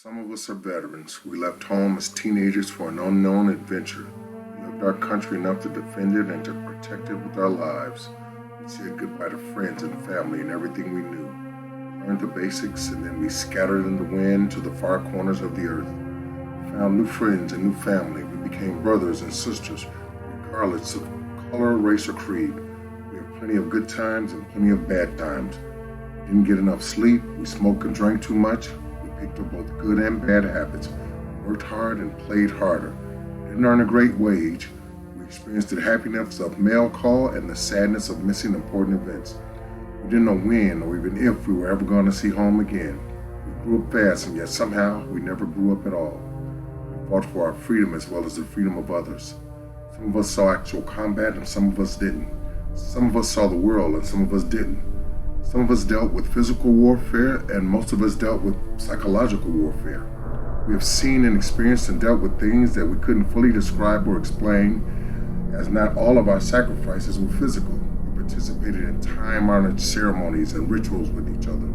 Some of us are veterans. We left home as teenagers for an unknown adventure. We loved our country enough to defend it and to protect it with our lives. We said goodbye to friends and family and everything we knew. We learned the basics and then we scattered in the wind to the far corners of the earth. We found new friends and new family. We became brothers and sisters, regardless of color, race, or creed. We had plenty of good times and plenty of bad times. We didn't get enough sleep. We smoked and drank too much. Picked up both good and bad habits, worked hard and played harder. Didn't earn a great wage. We experienced the happiness of mail call and the sadness of missing important events. We didn't know when or even if we were ever going to see home again. We grew up fast and yet somehow we never grew up at all. We fought for our freedom as well as the freedom of others. Some of us saw actual combat and some of us didn't. Some of us saw the world and some of us didn't. Some of us dealt with physical warfare, and most of us dealt with psychological warfare. We have seen and experienced and dealt with things that we couldn't fully describe or explain, as not all of our sacrifices were physical. We participated in time-honored ceremonies and rituals with each other,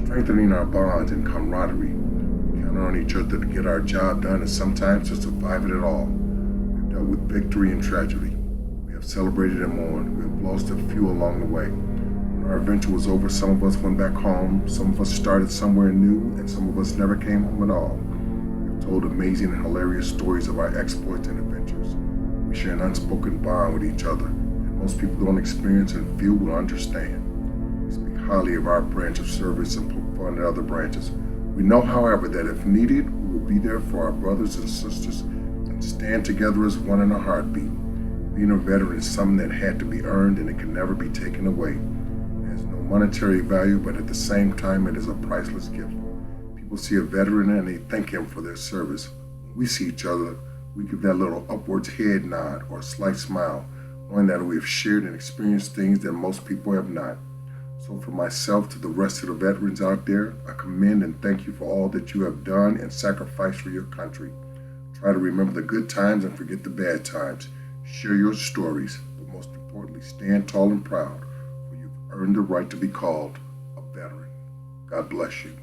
strengthening our bonds and camaraderie. We counted on each other to get our job done and sometimes to survive it at all. We have dealt with victory and tragedy. We have celebrated and mourned. We have lost a few along the way. When our adventure was over, some of us went back home, some of us started somewhere new, and some of us never came home at all. We have told amazing and hilarious stories of our exploits and adventures. We share an unspoken bond with each other that most people don't experience and few will understand. We speak highly of our branch of service and poke fun at other branches. We know, however, that if needed, we will be there for our brothers and sisters and stand together as one in a heartbeat. Being a veteran is something that had to be earned and it can never be taken away. Monetary value, but at the same time, it is a priceless gift. People see a veteran and they thank him for their service. When we see each other, we give that little upwards head nod or a slight smile, knowing that we have shared and experienced things that most people have not. So for myself to the rest of the veterans out there, I commend and thank you for all that you have done and sacrificed for your country. Try to remember the good times and forget the bad times. Share your stories, but most importantly, stand tall and proud. Earned the right to be called a veteran. God bless you.